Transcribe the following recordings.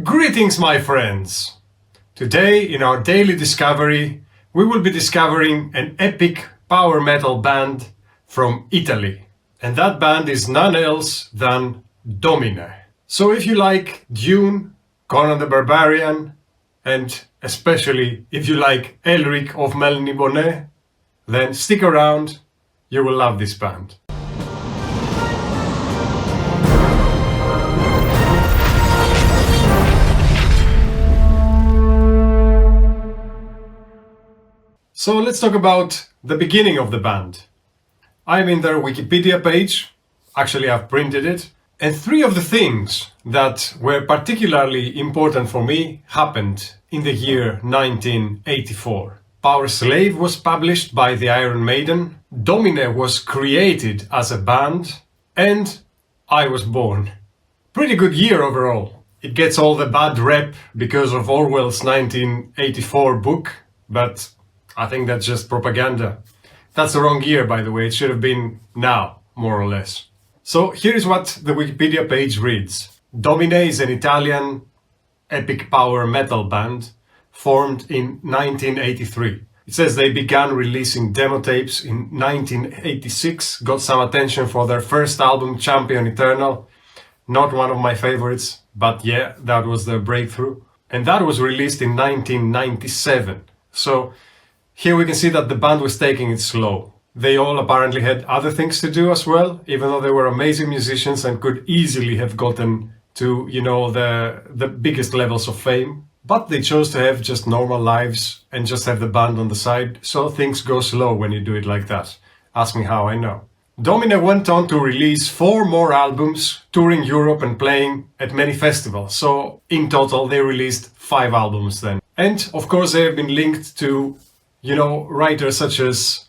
Greetings, my friends! Today, in our daily discovery, we will be discovering an epic power metal band from Italy. And that band is none else than Domine. So if you like Dune, Conan the Barbarian, and especially if you like Elric of Melniboné, then stick around, you will love this band. So let's talk about the beginning of the band. I'm in their Wikipedia page, actually I've printed it, and three of the things that were particularly important for me happened in the year 1984. Power Slave was published by the Iron Maiden, Domine was created as a band, and I was born. Pretty good year overall. It gets all the bad rep because of Orwell's 1984 book, but I think that's just propaganda. That's the wrong year, by the way. It should have been now, more or less. So here is what the Wikipedia page reads. Domine is an Italian epic power metal band formed in 1983. It says they began releasing demo tapes in 1986, got some attention for their first album, Champion Eternal. Not one of my favorites, but yeah, that was their breakthrough. And that was released in 1997. So here we can see that the band was taking it slow. They all apparently had other things to do as well, even though they were amazing musicians and could easily have gotten to, you know, the biggest levels of fame. But they chose to have just normal lives and just have the band on the side, so things go slow when you do it like that. Ask me how, I know. Domine went on to release 4 more albums, touring Europe and playing at many festivals. So in total they released 5 albums then. And of course they have been linked to, you know, writers such as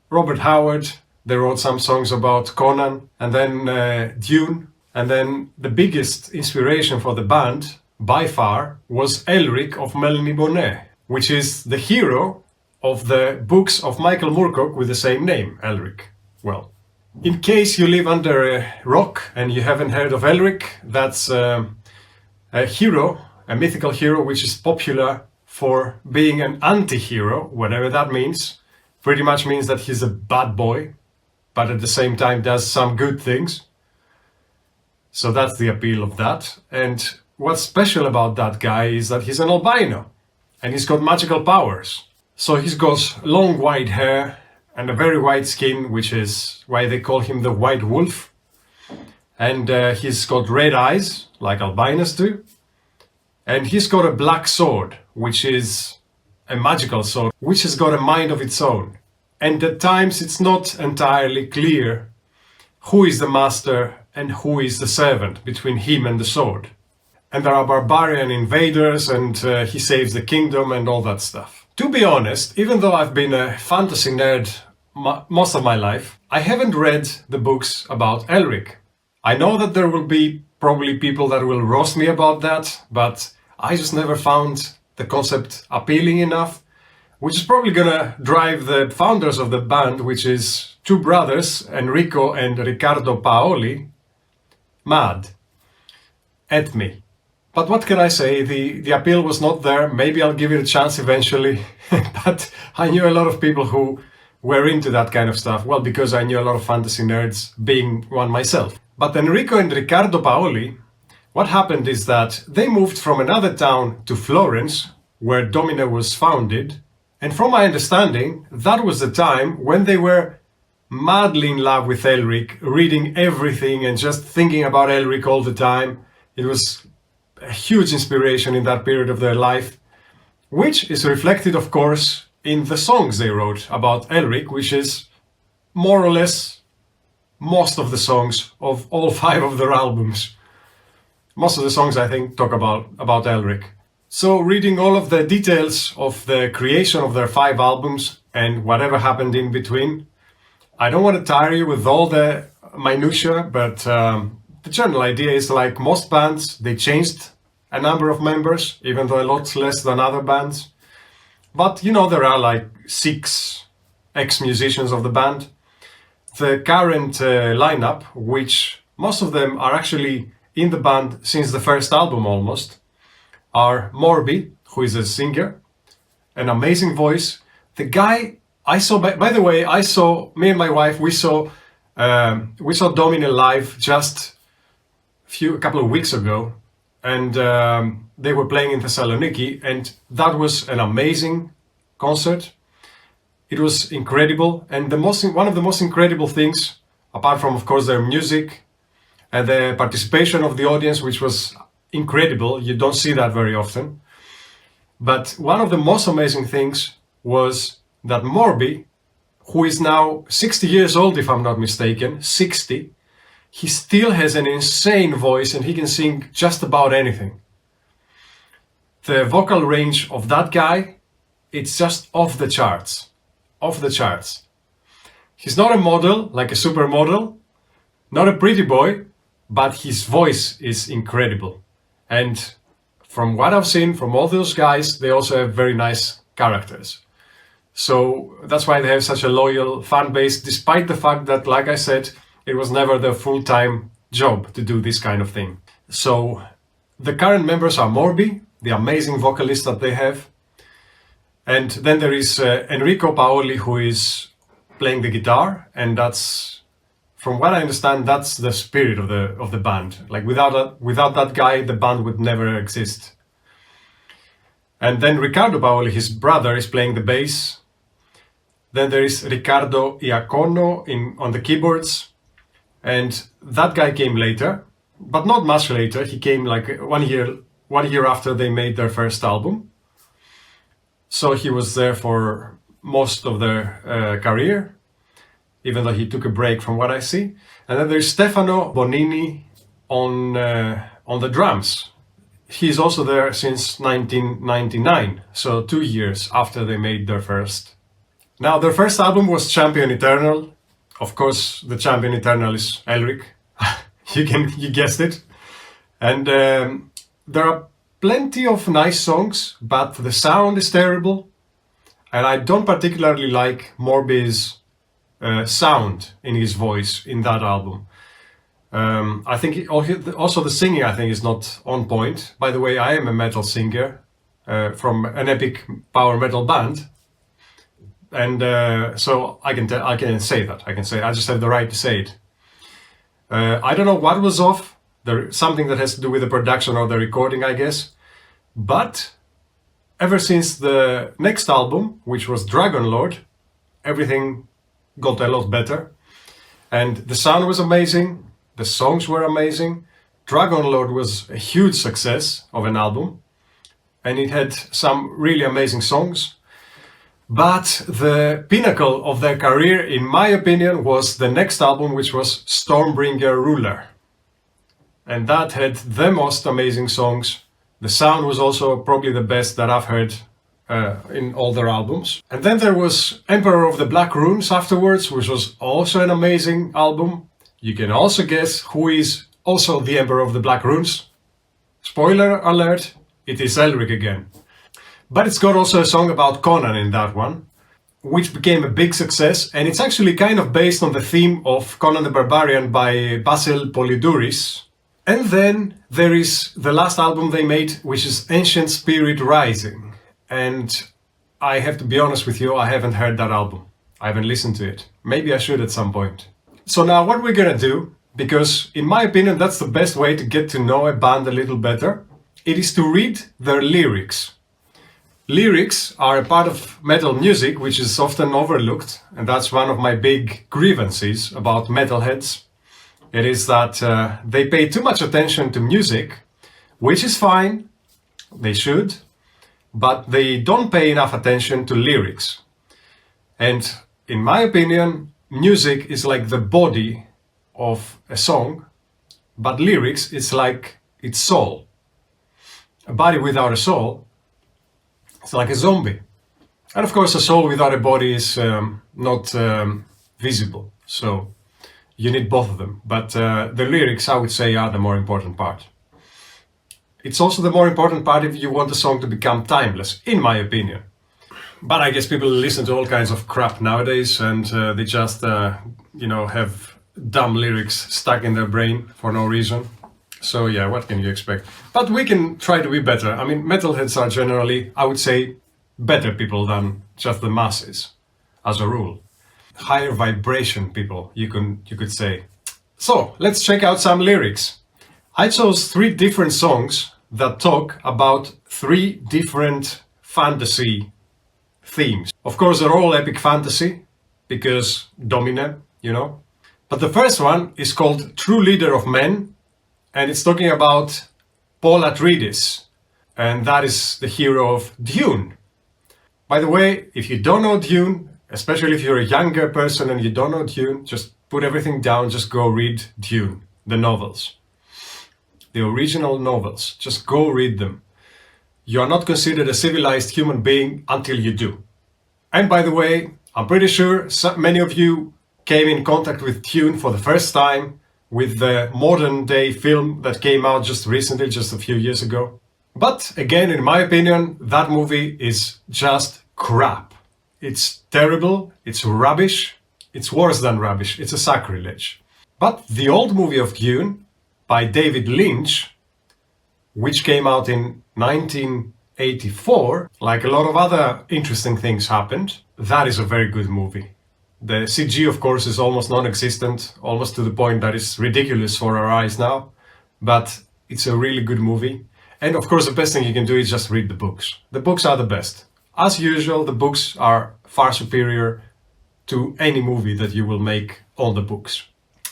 Robert Howard. They wrote some songs about Conan, and then Dune. And then the biggest inspiration for the band, by far, was Elric of Melniboné, which is the hero of the books of Michael Moorcock with the same name, Elric. Well, in case you live under a rock and you haven't heard of Elric, that's a hero, a mythical hero, which is popular for being an anti-hero, whatever that means. Pretty much means that he's a bad boy, but at the same time does some good things. So that's the appeal of that. And what's special about that guy is that he's an albino, and he's got magical powers. So he's got long white hair and a very white skin, which is why they call him the White Wolf. And he's got red eyes, like albinos do. And he's got a black sword, which is a magical sword, which has got a mind of its own. And at times it's not entirely clear who is the master and who is the servant between him and the sword. And there are barbarian invaders, and he saves the kingdom and all that stuff. To be honest, even though I've been a fantasy nerd most of my life, I haven't read the books about Elric. I know that there will be probably people that will roast me about that, but I just never found the concept appealing enough, which is probably gonna drive the founders of the band, which is 2 brothers, Enrico and Ricardo Paoli, mad at me. But what can I say, the appeal was not there. Maybe I'll give it a chance eventually, but I knew a lot of people who were into that kind of stuff, well, because I knew a lot of fantasy nerds, being one myself. But Enrico and Ricardo Paoli, what happened is that they moved from another town to Florence, where Domine was founded, and from my understanding, that was the time when they were madly in love with Elric, reading everything and just thinking about Elric all the time. It was a huge inspiration in that period of their life, which is reflected, of course, in the songs they wrote about Elric, which is more or less most of the songs of all 5 of their albums. Most of the songs, I think, talk about Elric. So reading all of the details of the creation of their 5 albums and whatever happened in between, I don't want to tire you with all the minutiae, but the general idea is, like most bands, they changed a number of members, even though a lot less than other bands. But, you know, there are like 6 ex-musicians of the band. The current lineup, which most of them are actually in the band since the first album almost, are Morby, who is a singer, an amazing voice. The guy I saw, by the way, me and my wife, we saw Domine live just a couple of weeks ago, and they were playing in Thessaloniki, and that was an amazing concert. It was incredible, and one of the most incredible things, apart from of course their music and the participation of the audience, which was incredible, you don't see that very often, but one of the most amazing things was that Morby, who is now 60 years old if I'm not mistaken, 60, he still has an insane voice and he can sing just about anything. The vocal range of that guy, it's just off the charts. Off the charts. He's not a model, like a supermodel, not a pretty boy, but his voice is incredible. And from what I've seen from all those guys, they also have very nice characters. So that's why they have such a loyal fan base, despite the fact that, like I said, it was never their full-time job to do this kind of thing. So the current members are Morby, the amazing vocalist that they have. And then there is Enrico Paoli, who is playing the guitar, and that's, from what I understand, that's the spirit of the band. Like without that guy, the band would never exist. And then Ricardo Paoli, his brother, is playing the bass. Then there is Riccardo Iacono on the keyboards, and that guy came later, but not much later. He came like 1 year after they made their first album. So he was there for most of their career, even though he took a break from what I see. And then there's Stefano Bonini on the drums. He's also there since 1999, so 2 years after they made their first. Now, their first album was Champion Eternal. Of course, the Champion Eternal is Elric. You guessed it. And there are plenty of nice songs, but the sound is terrible. And I don't particularly like Morby's sound in his voice in that album. I think also the singing, I think, is not on point. By the way, I am a metal singer from an epic power metal band. And so I can say that. I just have the right to say it. I don't know what was off. Something that has to do with the production or the recording, I guess. But ever since the next album, which was Dragon Lord, everything got a lot better. And the sound was amazing. The songs were amazing. Dragon Lord was a huge success of an album. And it had some really amazing songs. But the pinnacle of their career, in my opinion, was the next album, which was Stormbringer Ruler. And that had the most amazing songs. The sound was also probably the best that I've heard in all their albums. And then there was Emperor of the Black Runes afterwards, which was also an amazing album. You can also guess who is also the Emperor of the Black Runes. Spoiler alert, it is Elric again. But it's got also a song about Conan in that one, which became a big success, and it's actually kind of based on the theme of Conan the Barbarian by Basil Polydouris. And then there is the last album they made, which is Ancient Spirit Rising. And I have to be honest with you, I haven't heard that album. I haven't listened to it. Maybe I should at some point. So now what we're gonna do, because in my opinion that's the best way to get to know a band a little better, it is to read their lyrics. Lyrics are a part of metal music which is often overlooked, and that's one of my big grievances about metalheads. It is that they pay too much attention to music, which is fine, they should, but they don't pay enough attention to lyrics. And in my opinion, music is like the body of a song, but lyrics is like its soul. A body without a soul, it's like a zombie. And of course, a soul without a body is not visible. So you need both of them. But the lyrics, I would say, are the more important part. It's also the more important part if you want a song to become timeless, in my opinion. But I guess people listen to all kinds of crap nowadays, and they just, have dumb lyrics stuck in their brain for no reason. So yeah, what can you expect? But we can try to be better. I mean, metalheads are generally, I would say, better people than just the masses, as a rule. Higher vibration people, you could say. So let's check out some lyrics. I chose 3 different songs that talk about 3 different fantasy themes. Of course, they're all epic fantasy, because Domine, you know. But the first one is called True Leader of Men, and it's talking about Paul Atreides, and that is the hero of Dune. By the way, if you don't know Dune, especially if you're a younger person and you don't know Dune, just put everything down, just go read Dune, the novels. The original novels, just go read them. You are not considered a civilized human being until you do. And by the way, I'm pretty sure many of you came in contact with Dune for the first time with the modern day film that came out just recently, just a few years ago. But again, in my opinion, that movie is just crap. It's terrible, it's rubbish, it's worse than rubbish, it's a sacrilege. But the old movie of Dune by David Lynch, which came out in 1984, like a lot of other interesting things happened, that is a very good movie. The CG, of course, is almost non-existent, almost to the point that it's ridiculous for our eyes now, but it's a really good movie. And of course, the best thing you can do is just read the books. The books are the best. As usual, the books are far superior to any movie that you will make on the books.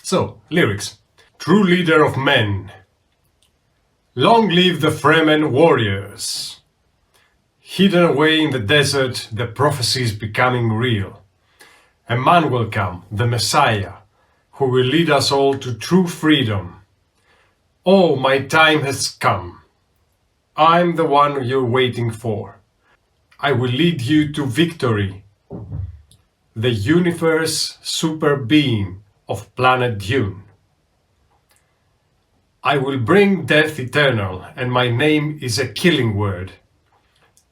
So, lyrics. True leader of men. Long live the Fremen warriors. Hidden away in the desert, the prophecy is becoming real. A man will come, the Messiah, who will lead us all to true freedom. Oh, my time has come. I'm the one you're waiting for. I will lead you to victory. The universe super being of planet Dune. I will bring death eternal, and my name is a killing word.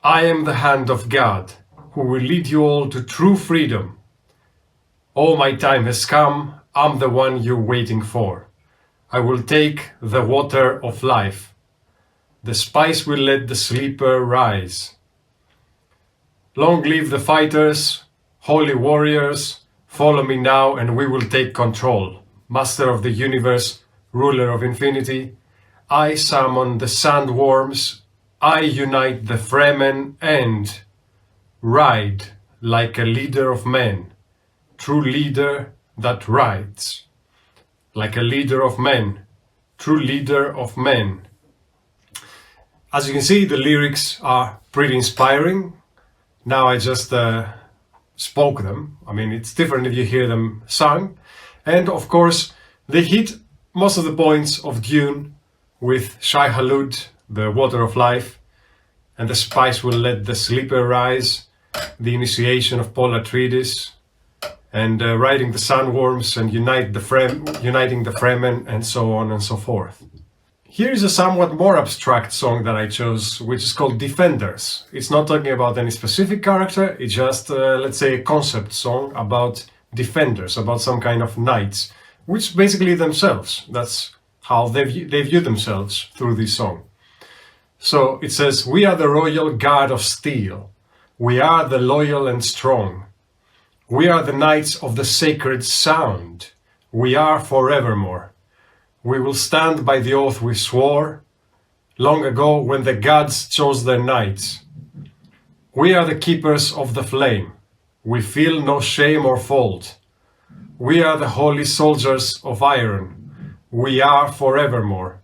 I am the hand of God, who will lead you all to true freedom. Oh, my time has come, I'm the one you're waiting for. I will take the water of life. The spice will let the sleeper rise. Long live the fighters, holy warriors, follow me now and we will take control. Master of the universe, ruler of infinity, I summon the sandworms, I unite the Fremen and ride like a leader of men. True leader that rides. Like a leader of men. True leader of men. As you can see, the lyrics are pretty inspiring. Now I just spoke them. I mean, it's different if you hear them sung. And of course, they hit most of the points of Dune with Shai Hulud, the water of life, and the spice will let the sleeper rise, the initiation of Paul Atreides, and riding the sandworms and uniting the Fremen, and so on and so forth. Here is a somewhat more abstract song that I chose, which is called Defenders. It's not talking about any specific character, it's just, let's say, a concept song about defenders, about some kind of knights, which basically themselves. That's how they view themselves through this song. So it says, we are the royal guard of steel. We are the loyal and strong. We are the knights of the sacred sound. We are forevermore. We will stand by the oath we swore long ago when the gods chose their knights. We are the keepers of the flame. We feel no shame or fault. We are the holy soldiers of iron. We are forevermore.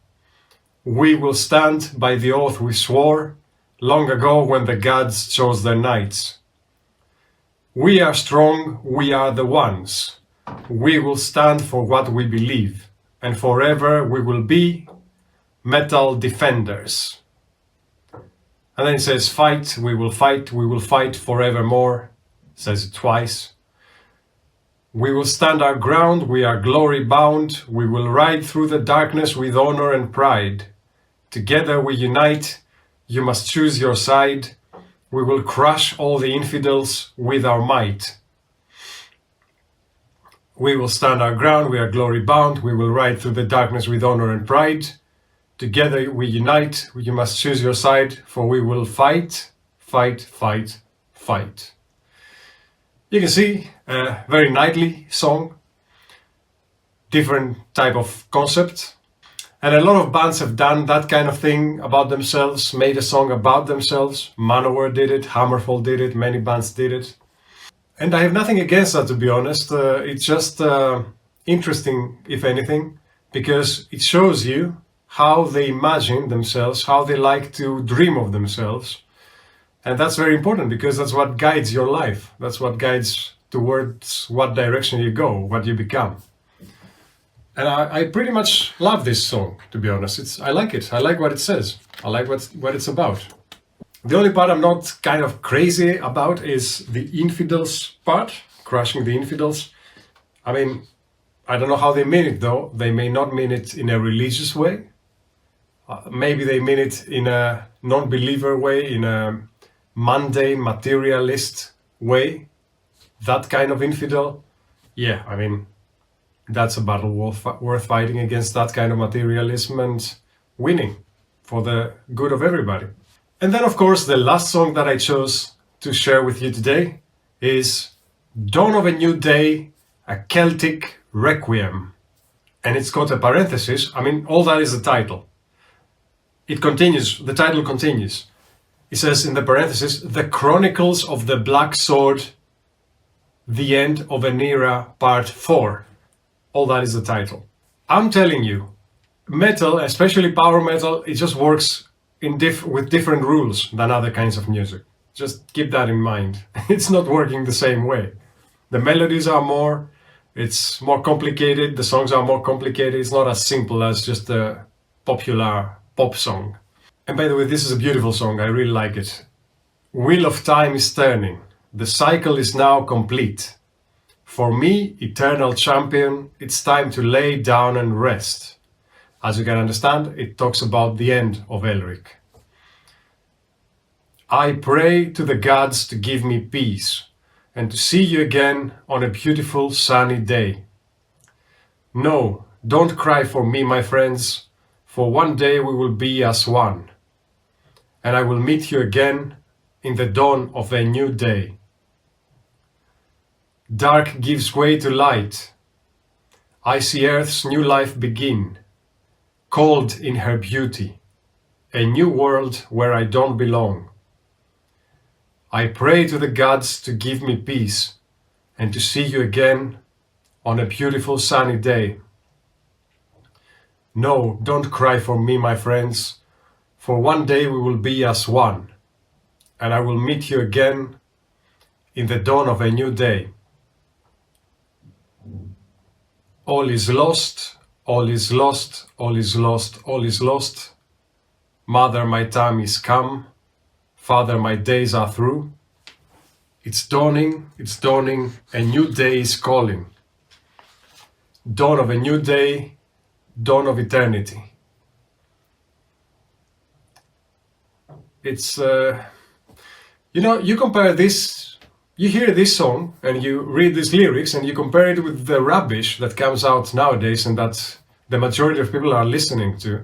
We will stand by the oath we swore long ago when the gods chose their knights. We are strong, we are the ones. We will stand for what we believe, and forever we will be metal defenders. And then it says, fight, we will fight forevermore. It says it twice. We will stand our ground, we are glory bound. We will ride through the darkness with honor and pride. Together we unite, you must choose your side. We will crush all the infidels with our might. We will stand our ground, we are glory bound. We will ride through the darkness with honor and pride. Together we unite, you must choose your side, for we will fight, fight, fight, fight. You can see a very knightly song, different type of concept. And a lot of bands have done that kind of thing about themselves, made a song about themselves. Manowar did it, Hammerfall did it, many bands did it. And I have nothing against that, to be honest. It's just interesting, if anything, because it shows you how they imagine themselves, how they like to dream of themselves. And that's very important, because that's what guides your life. That's what guides towards what direction you go, what you become. And I pretty much love this song, to be honest. I like it. I like what it says. I like what it's about. The only part I'm not kind of crazy about is the infidels part, crushing the infidels. I mean, I don't know how they mean it, though. They may not mean it in a religious way. Maybe they mean it in a non-believer way, in a mundane, materialist way. That kind of infidel. Yeah, I mean, that's a battle worth fighting against, that kind of materialism, and winning for the good of everybody. And then, of course, the last song that I chose to share with you today is Dawn of a New Day, a Celtic Requiem. And it's got a parenthesis. I mean, all that is the title. It continues, the title continues. It says in the parenthesis, The Chronicles of the Black Sword, The End of an Era, Part 4. All that is the title. I'm telling you, metal, especially power metal, it just works with different rules than other kinds of music. Just keep that in mind. It's not working the same way. The melodies are it's more complicated, the songs are more complicated. It's not as simple as just a popular pop song. And by the way, this is a beautiful song. I really like it. Wheel of Time is turning. The cycle is now complete. For me, eternal champion, it's time to lay down and rest. As you can understand, it talks about the end of Elric. I pray to the gods to give me peace and to see you again on a beautiful sunny day. No, don't cry for me, my friends, for one day we will be as one, and I will meet you again in the dawn of a new day. Dark gives way to light. I see Earth's new life begin, cold in her beauty, a new world where I don't belong. I pray to the gods to give me peace and to see you again on a beautiful sunny day. No, don't cry for me, my friends, for one day we will be as one, and I will meet you again in the dawn of a new day. All is lost, all is lost, all is lost, all is lost. Mother, my time is come. Father, my days are through. It's dawning, a new day is calling. Dawn of a new day, dawn of eternity. It's, you compare this. You hear this song and you read these lyrics and you compare it with the rubbish that comes out nowadays and that the majority of people are listening to.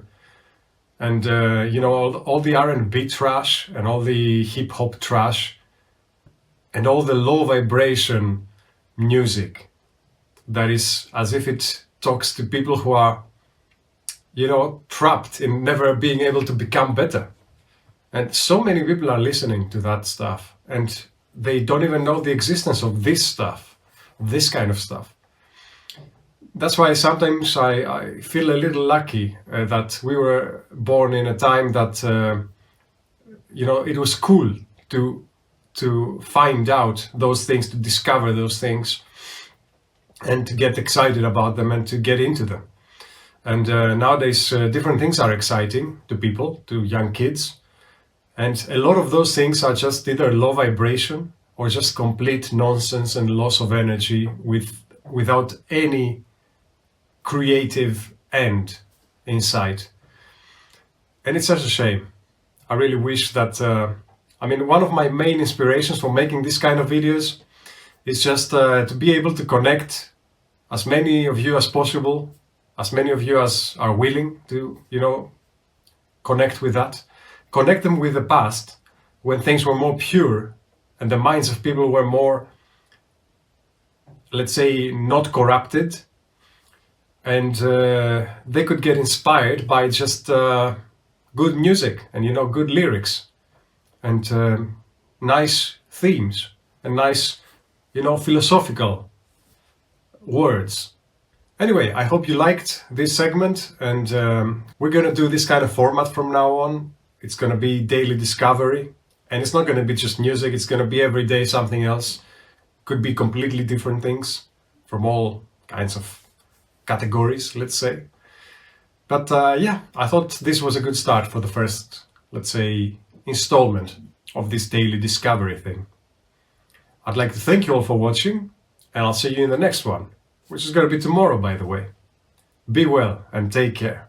And, all the R&B trash and all the hip-hop trash and all the low vibration music that is as if it talks to people who are, trapped in never being able to become better. And so many people are listening to that stuff, and they don't even know the existence of this stuff, this kind of stuff. That's why sometimes I feel a little lucky that we were born in a time that, it was cool to find out those things, to discover those things, and to get excited about them and to get into them. And nowadays, different things are exciting to people, to young kids. And a lot of those things are just either low vibration or just complete nonsense and loss of energy without any creative end in sight. And it's such a shame. I really wish that, one of my main inspirations for making this kind of videos is just to be able to connect as many of you as possible, as many of you as are willing to, connect with that, connect them with the past when things were more pure and the minds of people were more, let's say, not corrupted, and they could get inspired by just good music and, good lyrics and nice themes and nice, philosophical words. Anyway, I hope you liked this segment, and we're going to do this kind of format from now on. It's going to be daily discovery, and it's not going to be just music, it's going to be every day something else. Could be completely different things from all kinds of categories, let's say. But yeah, I thought this was a good start for the first, let's say, installment of this daily discovery thing. I'd like to thank you all for watching, and I'll see you in the next one, which is going to be tomorrow, by the way. Be well and take care.